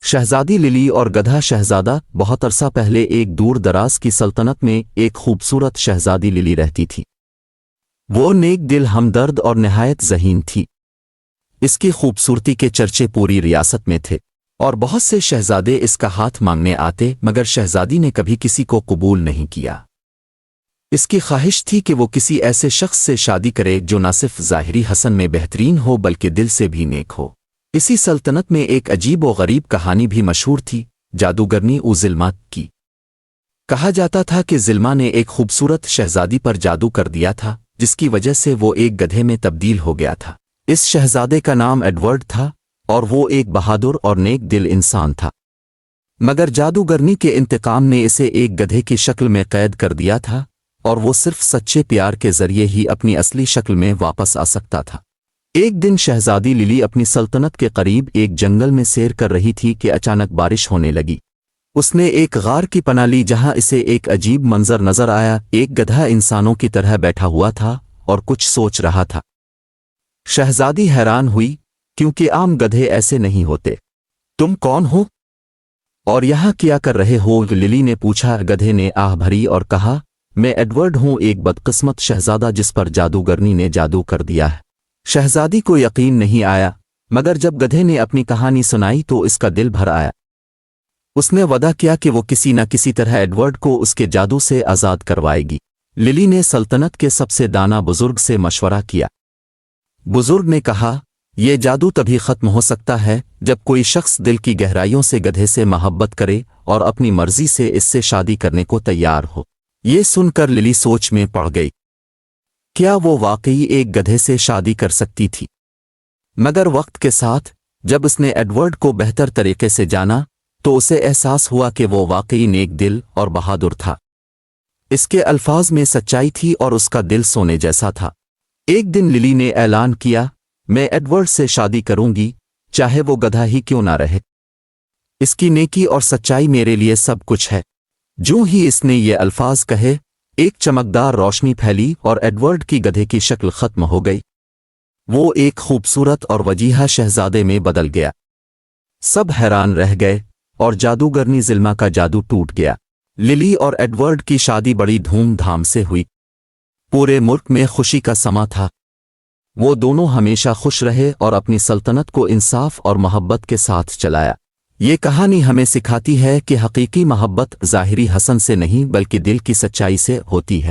شہزادی للی اور گدھا شہزادہ بہت عرصہ پہلے ایک دور دراز کی سلطنت میں ایک خوبصورت شہزادی للی رہتی تھی۔ وہ نیک دل، ہمدرد اور نہایت ذہین تھی۔ اس کی خوبصورتی کے چرچے پوری ریاست میں تھے اور بہت سے شہزادے اس کا ہاتھ مانگنے آتے، مگر شہزادی نے کبھی کسی کو قبول نہیں کیا۔ اس کی خواہش تھی کہ وہ کسی ایسے شخص سے شادی کرے جو نہ صرف ظاہری حسن میں بہترین ہو بلکہ دل سے بھی نیک ہو۔ اسی سلطنت میں ایک عجیب و غریب کہانی بھی مشہور تھی، جادوگرنی ظلمہ کی۔ کہا جاتا تھا کہ ظلمہ نے ایک خوبصورت شہزادی پر جادو کر دیا تھا، جس کی وجہ سے وہ ایک گدھے میں تبدیل ہو گیا تھا۔ اس شہزادے کا نام ایڈورڈ تھا اور وہ ایک بہادر اور نیک دل انسان تھا، مگر جادوگرنی کے انتقام نے اسے ایک گدھے کی شکل میں قید کر دیا تھا اور وہ صرف سچے پیار کے ذریعے ہی اپنی اصلی شکل میں واپس آ سکتا تھا۔ ایک دن شہزادی للی اپنی سلطنت کے قریب ایک جنگل میں سیر کر رہی تھی کہ اچانک بارش ہونے لگی۔ اس نے ایک غار کی پناہ لی جہاں اسے ایک عجیب منظر نظر آیا۔ ایک گدھا انسانوں کی طرح بیٹھا ہوا تھا اور کچھ سوچ رہا تھا۔ شہزادی حیران ہوئی کیونکہ عام گدھے ایسے نہیں ہوتے۔ تم کون ہو اور یہاں کیا کر رہے ہو؟ للی نے پوچھا۔ گدھے نے آہ بھری اور کہا، میں ایڈورڈ ہوں، ایک بدقسمت شہزادہ جس پر جادوگرنی نے جادو کر دیا ہے۔ شہزادی کو یقین نہیں آیا، مگر جب گدھے نے اپنی کہانی سنائی تو اس کا دل بھر آیا۔ اس نے وعدہ کیا کہ وہ کسی نہ کسی طرح ایڈورڈ کو اس کے جادو سے آزاد کروائے گی۔ للی نے سلطنت کے سب سے دانا بزرگ سے مشورہ کیا۔ بزرگ نے کہا، یہ جادو تبھی ختم ہو سکتا ہے جب کوئی شخص دل کی گہرائیوں سے گدھے سے محبت کرے اور اپنی مرضی سے اس سے شادی کرنے کو تیار ہو۔ یہ سن کر للی سوچ میں پڑ گئی۔ کیا وہ واقعی ایک گدھے سے شادی کر سکتی تھی؟ مگر وقت کے ساتھ جب اس نے ایڈورڈ کو بہتر طریقے سے جانا تو اسے احساس ہوا کہ وہ واقعی نیک دل اور بہادر تھا۔ اس کے الفاظ میں سچائی تھی اور اس کا دل سونے جیسا تھا۔ ایک دن للی نے اعلان کیا، میں ایڈورڈ سے شادی کروں گی، چاہے وہ گدھا ہی کیوں نہ رہے۔ اس کی نیکی اور سچائی میرے لیے سب کچھ ہے۔ جو ہی اس نے یہ الفاظ کہے، ایک چمکدار روشنی پھیلی اور ایڈورڈ کی گدھے کی شکل ختم ہو گئی۔ وہ ایک خوبصورت اور وجیحہ شہزادے میں بدل گیا۔ سب حیران رہ گئے اور جادوگرنی ظلمہ کا جادو ٹوٹ گیا۔ للی اور ایڈورڈ کی شادی بڑی دھوم دھام سے ہوئی۔ پورے ملک میں خوشی کا سماں تھا۔ وہ دونوں ہمیشہ خوش رہے اور اپنی سلطنت کو انصاف اور محبت کے ساتھ چلایا۔ یہ کہانی ہمیں سکھاتی ہے کہ حقیقی محبت ظاہری حسن سے نہیں بلکہ دل کی سچائی سے ہوتی ہے۔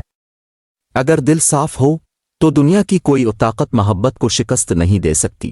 اگر دل صاف ہو تو دنیا کی کوئی طاقت محبت کو شکست نہیں دے سکتی۔